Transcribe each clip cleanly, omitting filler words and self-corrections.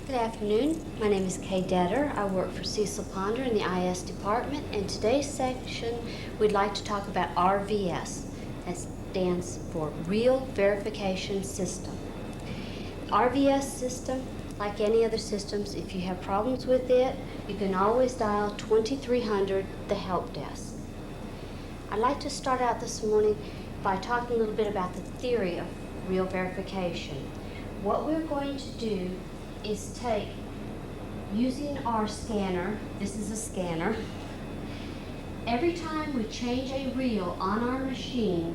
Good afternoon. My name is Kay Detter. I work for Cecil Ponder in the IS department. In today's section, we'd like to talk about RVS. That stands for Real Verification System. RVS system, like any other systems, if you have problems with it, you can always dial 2300, the help desk. I'd like to start out this morning by talking a little bit about the theory of real verification. What we're going to do is take, using our scanner, this is a scanner, every time we change a reel on our machine,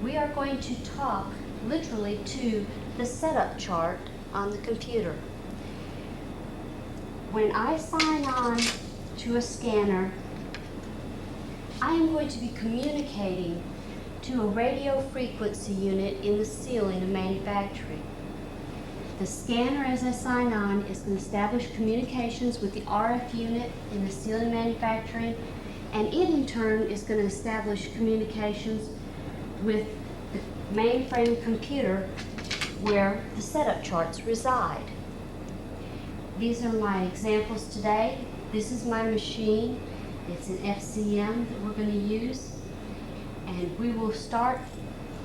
we are going to talk literally to the setup chart on the computer. When I sign on to a scanner, I am going to be communicating to a radio frequency unit in the ceiling of manufacturing. The scanner, as I sign on, is going to establish communications with the RF unit in the ceiling manufacturing, and it in turn is going to establish communications with the mainframe computer where the setup charts reside. These are my examples today. This is my machine. It's an FCM that we're going to use, and we will start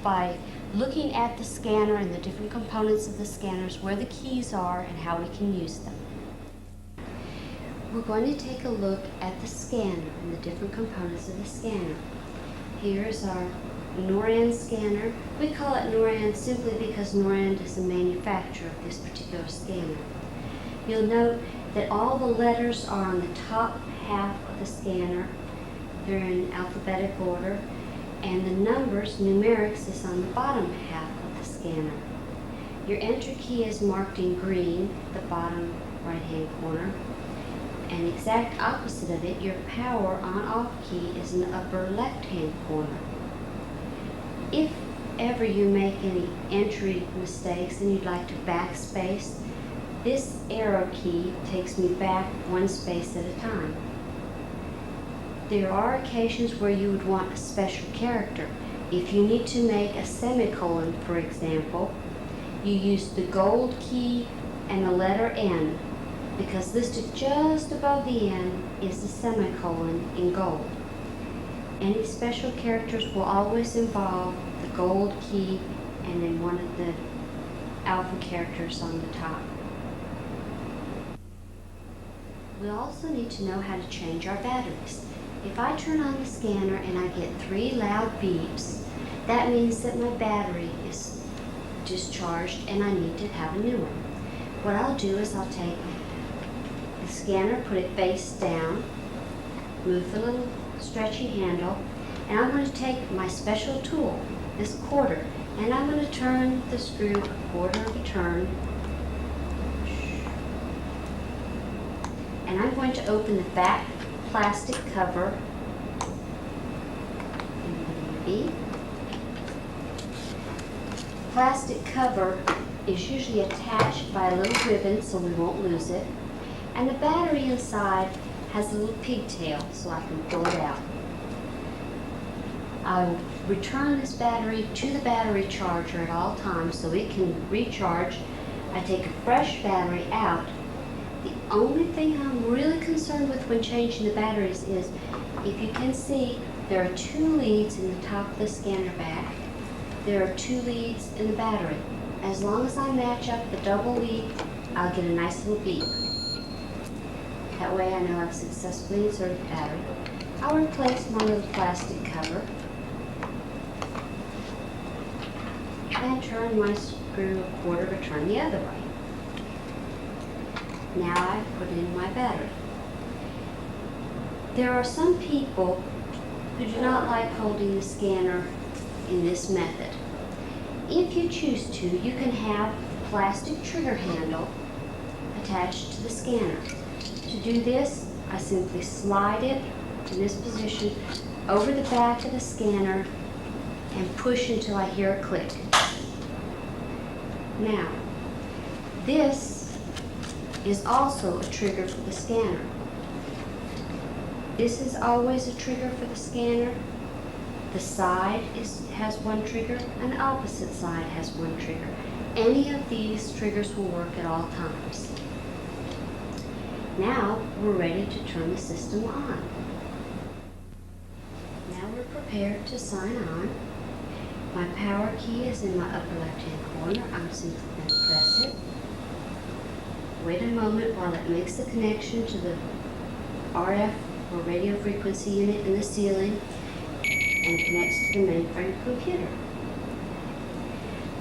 by looking at the scanner and the different components of the scanners, where the keys are and how we can use them. We're going to take a look at the scanner and the different components of the scanner. Here's our NORAN scanner. We call it NORAN simply because NORAN is the manufacturer of this particular scanner. You'll note that all the letters are on the top half of the scanner. They're in alphabetic order. And the numbers, numerics, is on the bottom half of the scanner. Your enter key is marked in green, the bottom right-hand corner. And exact opposite of it, your power on-off key is in the upper left-hand corner. If ever you make any entry mistakes and you'd like to backspace, this arrow key takes me back one space at a time. There are occasions where you would want a special character. If you need to make a semicolon, for example, you use the gold key and the letter N, because listed just above the N is the semicolon in gold. Any special characters will always involve the gold key and then one of the alpha characters on the top. We also need to know how to change our batteries. If I turn on the scanner and I get 3 loud beeps, that means that my battery is discharged and I need to have a new one. What I'll do is I'll take the scanner, put it face down, move the little stretchy handle, and I'm going to take my special tool, this quarter, and I'm going to turn the screw a quarter of a turn, and I'm going to open the back plastic cover. Plastic cover is usually attached by a little ribbon so we won't lose it, and the battery inside has a little pigtail so I can pull it out. I will return this battery to the battery charger at all times so it can recharge. I take a fresh battery out. The only thing I'm really concerned with when changing the batteries is, if you can see, there are 2 leads in the top of the scanner back. There are 2 leads in the battery. As long as I match up the double lead, I'll get a nice little beep. That way I know I've successfully inserted the battery. I'll replace my little plastic cover and turn my screw a quarter of a turn the other way. Now I've put in my battery. There are some people who do not like holding the scanner in this method. If you choose to, you can have a plastic trigger handle attached to the scanner. To do this, I simply slide it in this position over the back of the scanner and push until I hear a click. Now, this is also a trigger for the scanner. This is always a trigger for the scanner. The side has one trigger, and the opposite side has one trigger. Any of these triggers will work at all times. Now we're ready to turn the system on. Now we're prepared to sign on. My power key is in my upper left-hand corner. I'm simply going to press it. Wait a moment while it makes the connection to the RF or radio frequency unit in the ceiling and connects to the mainframe computer.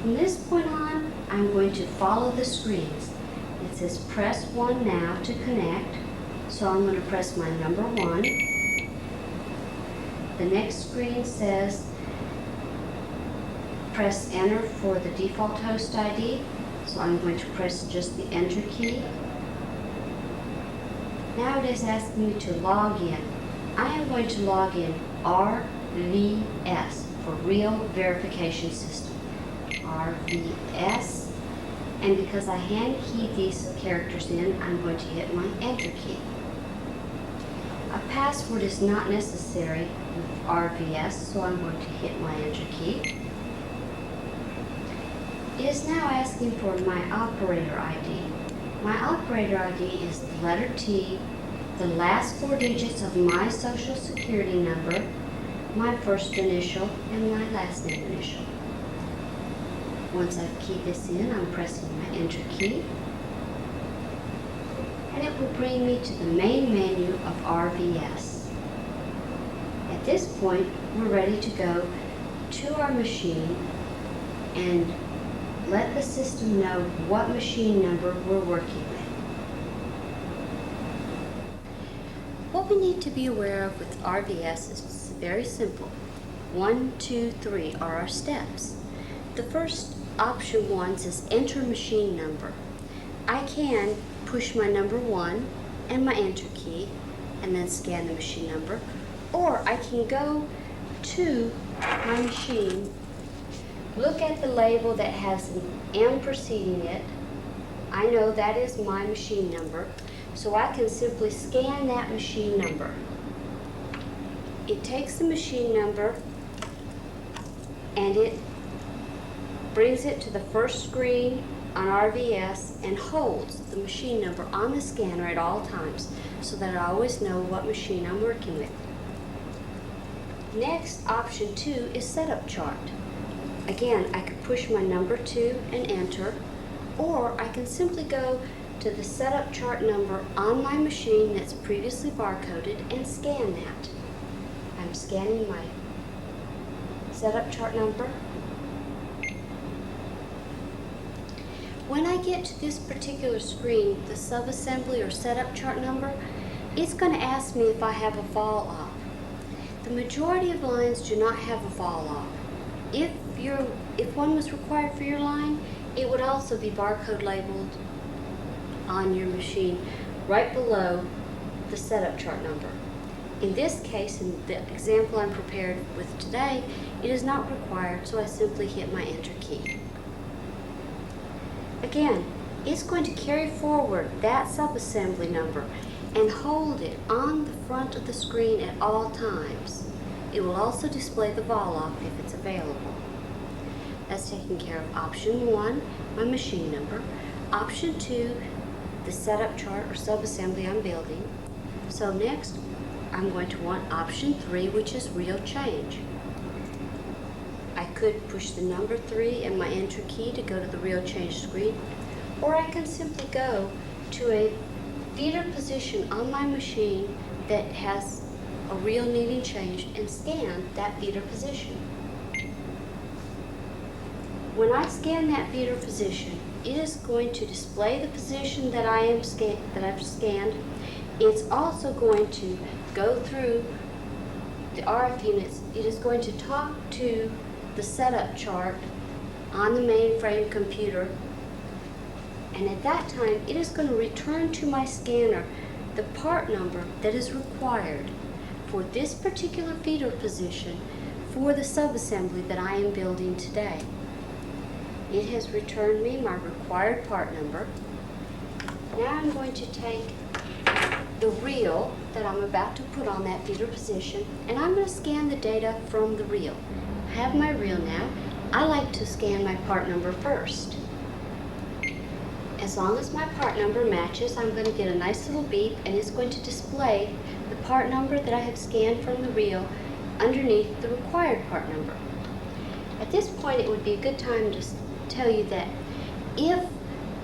From this point on, I'm going to follow the screens. It says press 1 now to connect, so I'm going to press my number 1. The next screen says press enter for the default host ID, so I'm going to press just the enter key. Now it is asking me to log in. I am going to log in R.V.S for Real Verification System. R.V.S. And because I hand keyed these characters in, I'm going to hit my enter key. A password is not necessary with R.V.S, so I'm going to hit my enter key. It is now asking for my operator ID. My operator ID is the letter T, the last 4 digits of my social security number, my first initial, and my last name initial. Once I've keyed this in, I'm pressing my enter key, and it will bring me to the main menu of R.V.S. At this point, we're ready to go to our machine and let the system know what machine number we're working with. What we need to be aware of with R.V.S is very simple. 1, 2, 3 are our steps. The first option 1 says enter machine number. I can push my number 1 and my enter key and then scan the machine number, or I can go to my machine, look at the label that has an M preceding it. I know that is my machine number, so I can simply scan that machine number. It takes the machine number and it brings it to the first screen on R.V.S and holds the machine number on the scanner at all times so that I always know what machine I'm working with. Next, option 2 is Setup Chart. Again, I can push my number 2 and enter, or I can simply go to the Setup Chart number on my machine that's previously barcoded and scan that. I'm scanning my Setup Chart number. When I get to this particular screen, the subassembly or Setup Chart number, it's going to ask me if I have a vol op. The majority of lines do not have a vol op. If one was required for your line, it would also be barcode labeled on your machine right below the Setup Chart number. In this case, in the example I'm prepared with today, it is not required, so I simply hit my enter key. Again, it's going to carry forward that subassembly number and hold it on the front of the screen at all times. It will also display the vol op if it's available. That's taking care of option 1, my machine number. Option 2, the setup chart or subassembly I'm building. So next, I'm going to want option 3, which is real change. I could push the number 3 and my enter key to go to the real change screen, or I can simply go to a feeder position on my machine that has a reel needing changed and scan that feeder position. When I scan that feeder position, it is going to display the position that I've scanned. It's also going to go through the RF units. It is going to talk to the setup chart on the mainframe computer, and at that time it is going to return to my scanner the part number that is required for this particular feeder position for the subassembly that I am building today. It has returned me my required part number. Now I'm going to take the reel that I'm about to put on that feeder position, and I'm going to scan the data from the reel. I have my reel now. I like to scan my part number first. As long as my part number matches, I'm going to get a nice little beep, and it's going to display the part number that I have scanned from the reel underneath the required part number. At this point, it would be a good time to tell you that if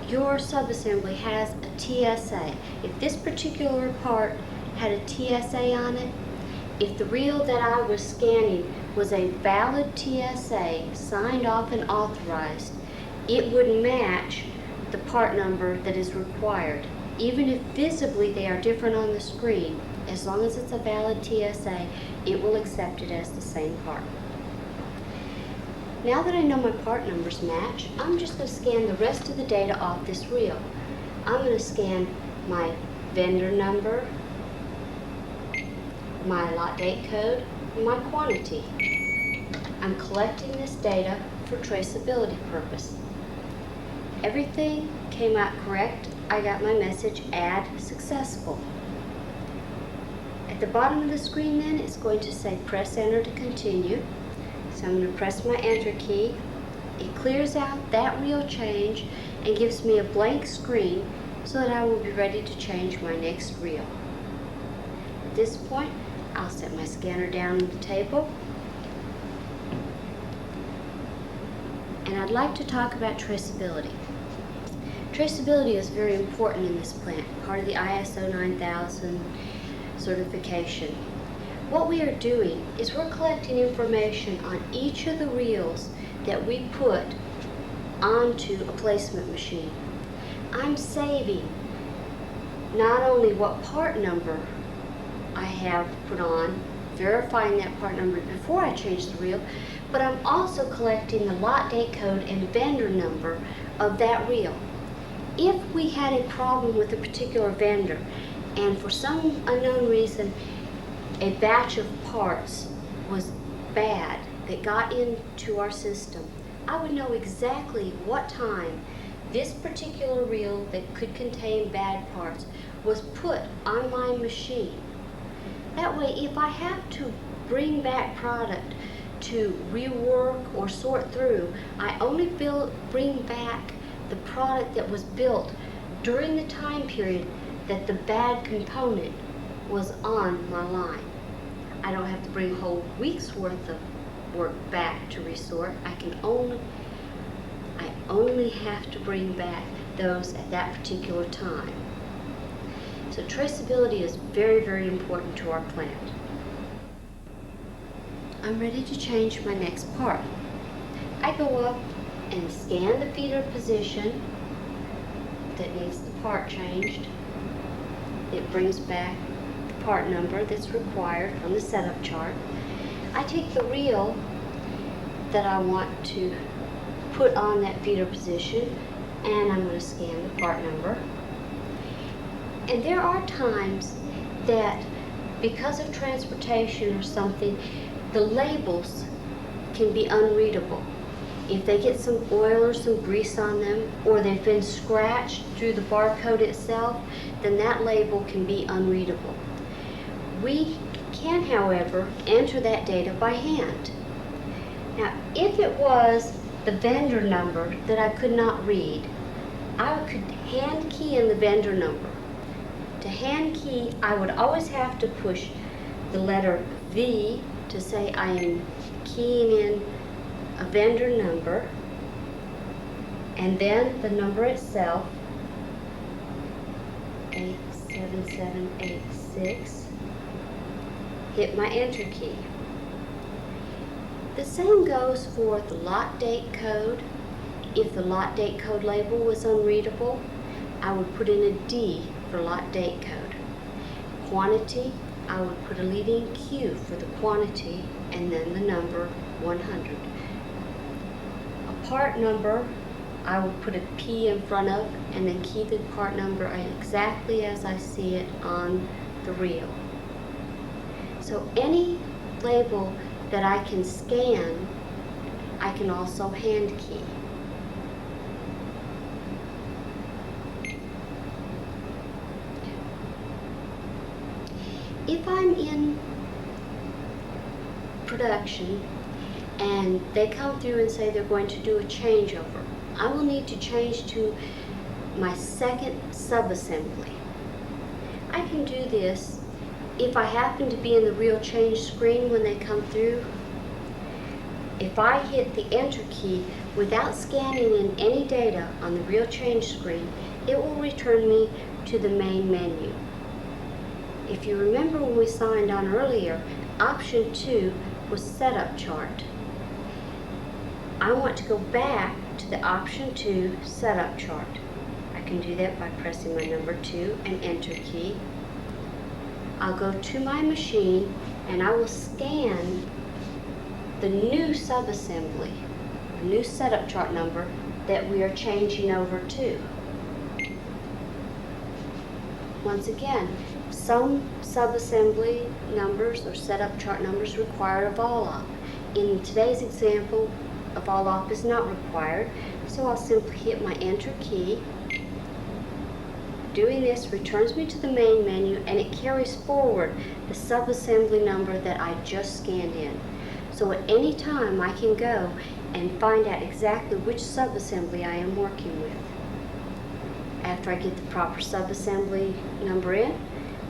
your subassembly has a TSA, if this particular part had a TSA on it, if the reel that I was scanning was a valid TSA, signed off and authorized, it would match the part number that is required. Even if visibly they are different on the screen, as long as it's a valid TSA, it will accept it as the same part. Now that I know my part numbers match, I'm just going to scan the rest of the data off this reel. I'm going to scan my vendor number, my lot date code, and my quantity. I'm collecting this data for traceability purpose. Everything came out correct. I got my message, add successful. At the bottom of the screen then, it's going to say press enter to continue. So I'm going to press my enter key. It clears out that reel change and gives me a blank screen so that I will be ready to change my next reel. At this point, I'll set my scanner down on the table. And I'd like to talk about traceability. Traceability is very important in this plant, part of the ISO 9000 certification. What we are doing is we're collecting information on each of the reels that we put onto a placement machine. I'm saving not only what part number I have put on, verifying that part number before I change the reel, but I'm also collecting the lot date code and vendor number of that reel. If we had a problem with a particular vendor, and for some unknown reason a batch of parts was bad that got into our system, I would know exactly what time this particular reel that could contain bad parts was put on my machine. That way, if I have to bring back product to rework or sort through, I only bring back the product that was built during the time period that the bad component was on my line. I don't have to bring a whole week's worth of work back to resort. I only have to bring back those at that particular time. So traceability is very, very important to our plant. I'm ready to change my next part. I go up and scan the feeder position that needs the part changed. It brings back the part number that's required from the setup chart. I take the reel that I want to put on that feeder position and I'm going to scan the part number. And there are times that because of transportation or something, the labels can be unreadable. If they get some oil or some grease on them, or they've been scratched through the barcode itself, then that label can be unreadable. We can, however, enter that data by hand. Now, if it was the vendor number that I could not read, I could hand key in the vendor number. To hand key, I would always have to push the letter V to say I am keying in a vendor number, and then the number itself, 87786, hit my enter key. The same goes for the lot date code. If the lot date code label was unreadable, I would put in a D for lot date code. Quantity, I would put a leading Q for the quantity and then the number 100. A part number, I would put a P in front of and then key the part number exactly as I see it on the reel. So any label that I can scan, I can also hand key. If I'm in production and they come through and say they're going to do a changeover, I will need to change to my second subassembly. I can do this if I happen to be in the reel change screen when they come through. If I hit the enter key without scanning in any data on the reel change screen, it will return me to the main menu. If you remember when we signed on earlier, option 2 was Setup Chart. I want to go back to the option 2 Setup Chart. I can do that by pressing my number 2 and enter key. I'll go to my machine and I will scan the new subassembly, the new setup chart number that we are changing over to. Once again, some subassembly numbers or setup chart numbers require a vol-op. In today's example, a vol-op is not required, so I'll simply hit my enter key. Doing this returns me to the main menu and it carries forward the subassembly number that I just scanned in. So at any time I can go and find out exactly which subassembly I am working with. After I get the proper subassembly number in,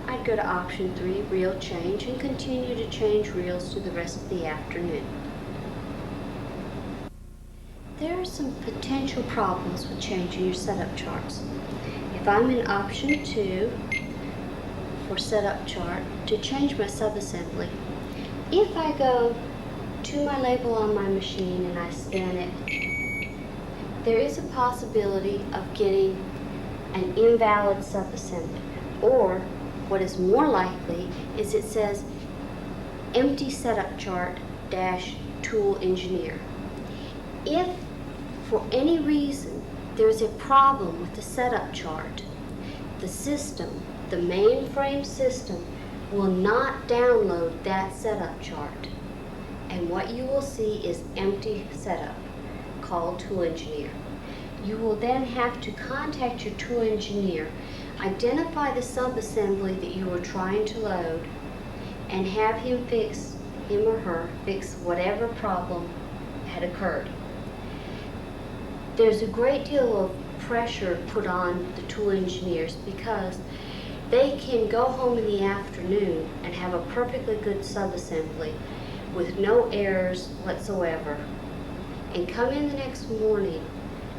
I'd go to option 3, reel change, and continue to change reels through the rest of the afternoon. There are some potential problems with changing your setup charts. If I'm in option 2 for setup chart to change my subassembly, if I go to my label on my machine and I scan it, there is a possibility of getting an invalid subassembly, or what is more likely is it says empty setup chart - tool engineer. If for any reason there's a problem with the setup chart, the system, the mainframe system, will not download that setup chart. And what you will see is empty setup, called tool engineer. You will then have to contact your tool engineer, identify the subassembly that you are trying to load, and have him or her fix whatever problem had occurred. There's a great deal of pressure put on the tool engineers because they can go home in the afternoon and have a perfectly good subassembly with no errors whatsoever, and come in the next morning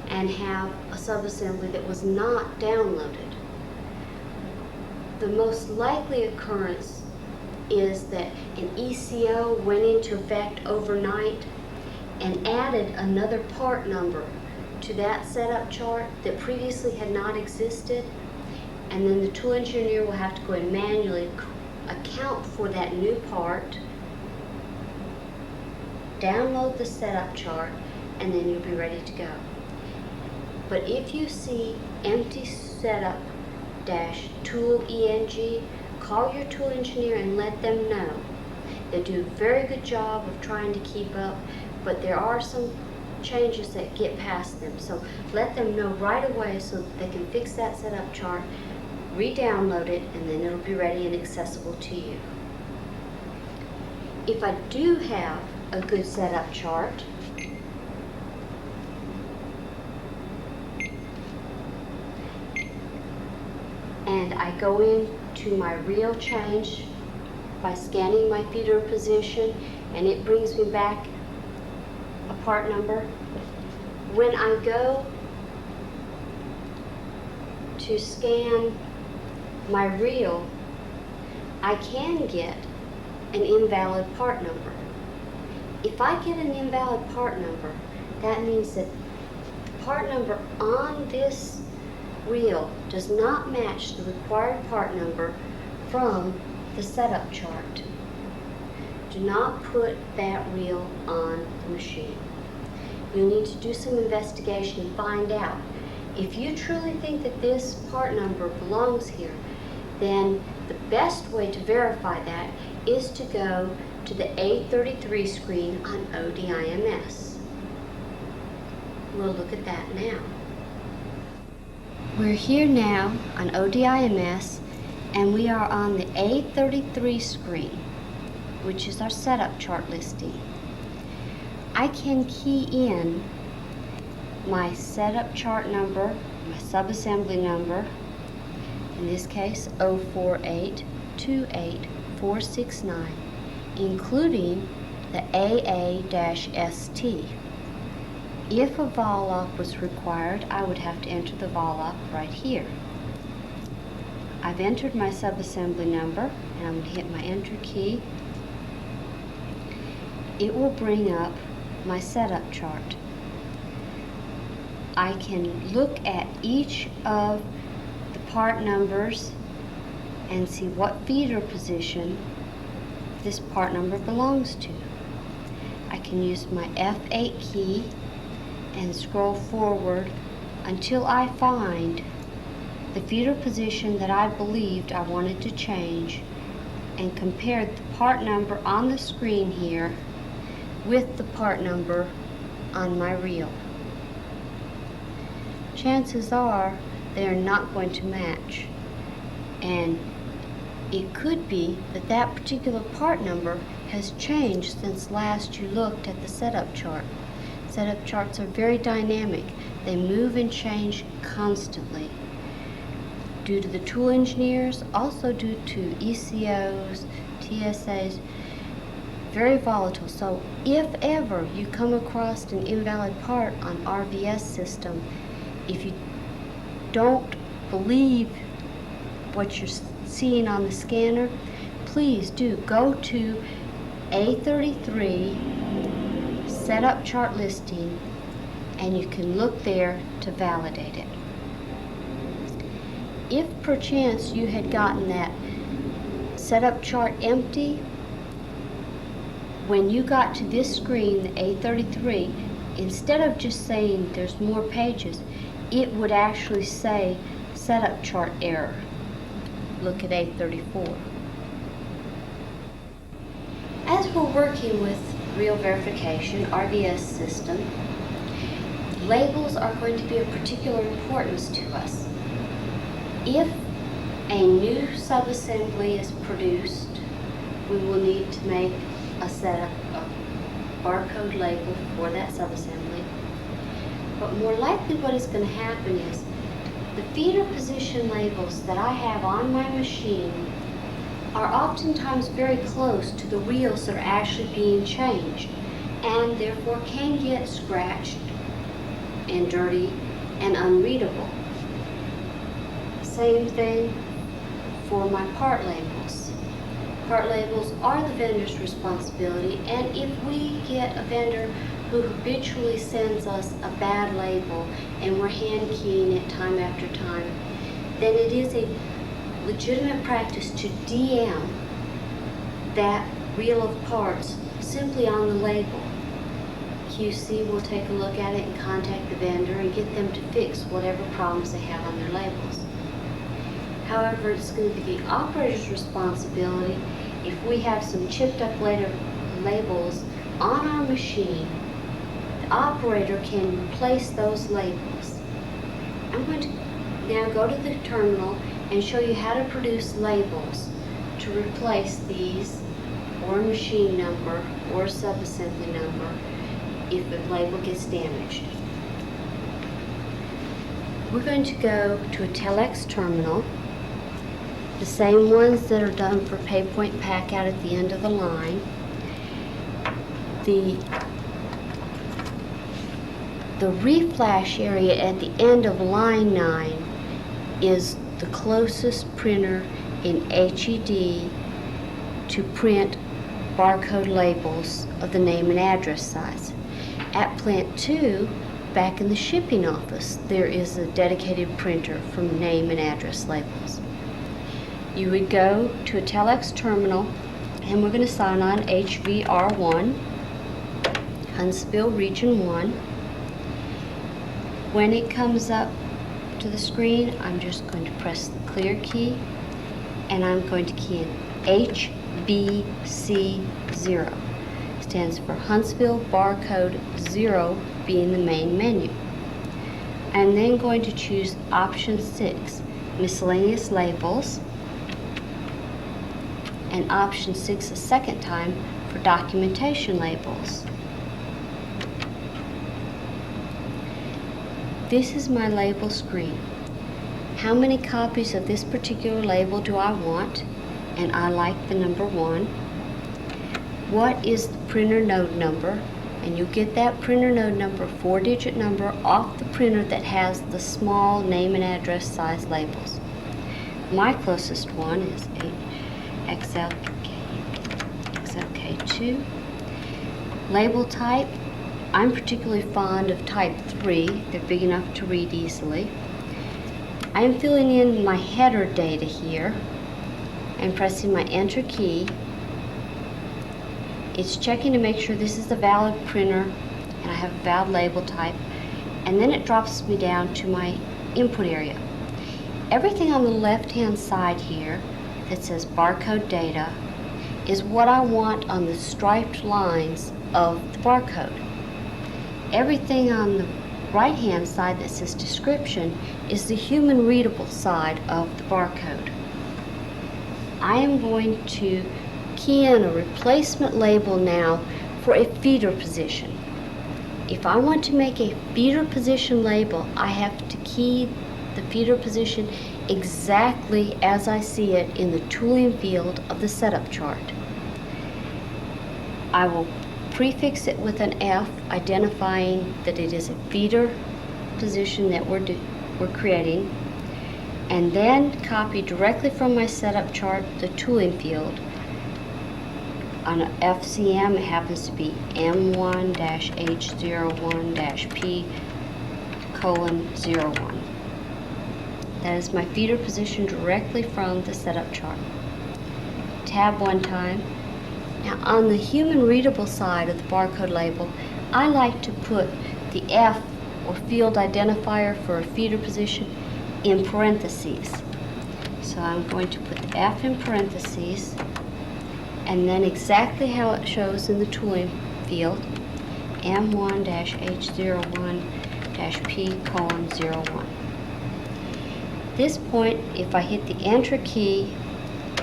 and have a subassembly that was not downloaded. The most likely occurrence is that an ECO went into effect overnight and added another part number to that setup chart that previously had not existed, and then the tool engineer will have to go and manually account for that new part, download the setup chart, and then you'll be ready to go. But if you see empty setup - tool ENG, call your tool engineer and let them know. They do a very good job of trying to keep up, but there are some changes that get past them. So let them know right away so that they can fix that setup chart, re-download it, and then it'll be ready and accessible to you. If I do have a good setup chart, and I go into my reel change by scanning my feeder position, and it brings me back a part number. When I go to scan my reel, I can get an invalid part number. If I get an invalid part number, that means that the part number on this reel does not match the required part number from the setup chart. Do not put that reel on the machine. You'll need to do some investigation and find out. If you truly think that this part number belongs here, then the best way to verify that is to go to the A33 screen on ODIMS. We'll look at that now. We're here now on ODIMS, and we are on the A33 screen, which is our setup chart listing. I can key in my setup chart number my subassembly number, in this case 04828469, including the AA-ST. If a vol lock was required, I would have to enter the vol lock right here. I've entered my subassembly number, and I'm going to hit my enter key. It will bring up my setup chart. I can look at each of the part numbers and see what feeder position this part number belongs to. I can use my F8 key and scroll forward until I find the feeder position that I believed I wanted to change, and compare the part number on the screen here with the part number on my reel. Chances are they are not going to match, and it could be that that particular part number has changed since last you looked at the setup chart. Setup charts are very dynamic. They move and change constantly due to the tool engineers, also due to ECOs, TSAs, very volatile. So if ever you come across an invalid part on RVS system, if you don't believe what you're seeing on the scanner, please do go to A33 setup chart listing, and you can look there to validate it. If perchance you had gotten that setup chart empty, when you got to this screen, the A33, instead of just saying there's more pages, it would actually say setup chart error. Look at A34. As we're working with reel verification, RDS system, labels are going to be of particular importance to us. If a new subassembly is produced, we will need to make a setup of barcode label for that subassembly. But more likely what is going to happen is the feeder position labels that I have on my machine are oftentimes very close to the reels that are actually being changed, and therefore can get scratched and dirty and unreadable. Same thing for my part labels. Part labels are the vendor's responsibility, and if we get a vendor who habitually sends us a bad label and we're hand keying it time after time, then it is a legitimate practice to DM that reel of parts simply on the label. QC will take a look at it and contact the vendor and get them to fix whatever problems they have on their labels. However, it's going to be the operator's responsibility if we have some chipped up labels on our machine. The operator can replace those labels. I'm going to now go to the terminal and show you how to produce labels to replace these, or machine number, or subassembly number, if the label gets damaged. We're going to go to a telex terminal, the same ones that are done for PayPoint pack out at the end of the line. The reflash area at the end of line 9 is the closest printer in HED to print barcode labels of the name and address size. At plant 2, back in the shipping office, there is a dedicated printer for name and address labels. You would go to a telex terminal, and we're going to sign on HVR1, Huntsville Region 1. When it comes up to the screen, I'm just going to press the clear key, and I'm going to key in HBC0. Stands for Huntsville Barcode 0, being the main menu. I'm then going to choose option 6, miscellaneous labels, and option 6 a second time for documentation labels. This is my label screen. How many copies of this particular label do I want? And I like the number 1. What is the printer node number? And you get that printer node number, 4-digit number, off the printer that has the small name and address size labels. My closest one is XLK2. Label type, I'm particularly fond of type 3. They're big enough to read easily. I am filling in my header data here and pressing my enter key. It's checking to make sure this is a valid printer and I have a valid label type, and then it drops me down to my input area. Everything on the left hand side here that says barcode data is what I want on the striped lines of the barcode. Everything on the right hand side that says description is the human readable side of the barcode. I am going to key in a replacement label now for a feeder position. If I want to make a feeder position label, I have to key the feeder position exactly as I see it in the tooling field of the setup chart. I will prefix it with an F, identifying that it is a feeder position that we're creating, and then copy directly from my setup chart the tooling field. On an FCM, it happens to be M1-H01-P:01. That is my feeder position directly from the setup chart. Tab one time. Now on the human readable side of the barcode label, I like to put the F or field identifier for a feeder position in parentheses. So I'm going to put the F in parentheses, and then exactly how it shows in the tooling field, M1-H01-P:01. At this point, if I hit the enter key,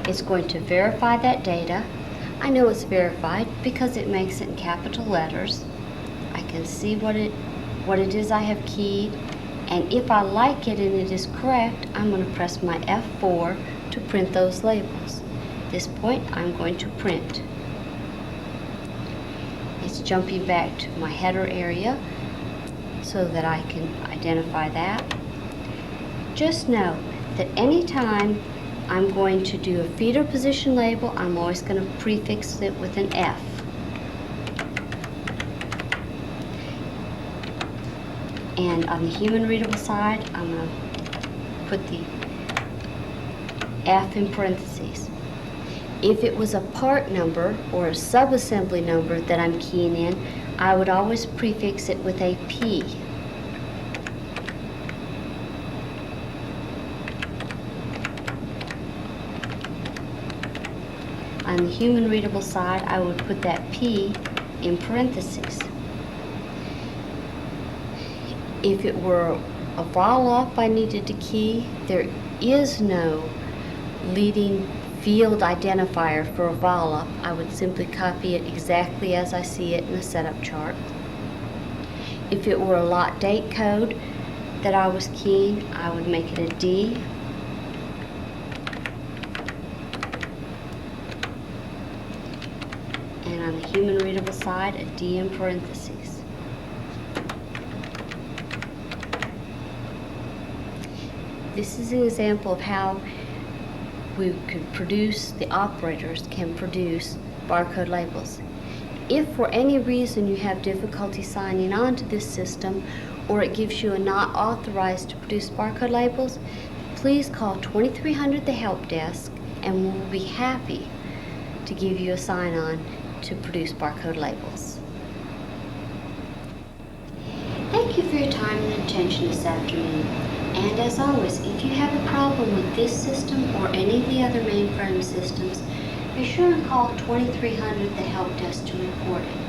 it's going to verify that data. I know it's verified because it makes it in capital letters. I can see what it is I have keyed, and if I like it and it is correct, I'm going to press my F4 to print those labels. At this point, I'm going to print. It's jumping back to my header area so that I can identify that. Just know that anytime I'm going to do a feeder position label, I'm always going to prefix it with an F. And on the human readable side, I'm going to put the F in parentheses. If it was a part number or a subassembly number that I'm keying in, I would always prefix it with a P. On the human readable side, I would put that P in parentheses. If it were a vol-off I needed to key, there is no leading field identifier for a vol-off. I would simply copy it exactly as I see it in the setup chart. If it were a lot date code that I was keying, I would make it a D. And on the human readable side, a D in parentheses. This is an example of how we could produce, the operators can produce barcode labels. If for any reason you have difficulty signing on to this system, or it gives you a not authorized to produce barcode labels, please call 2300 the help desk and we'll be happy to give you a sign-on to produce barcode labels. Thank you for your time and attention this afternoon. And as always, if you have a problem with this system or any of the other mainframe systems, be sure and call 2300 the help desk to report it.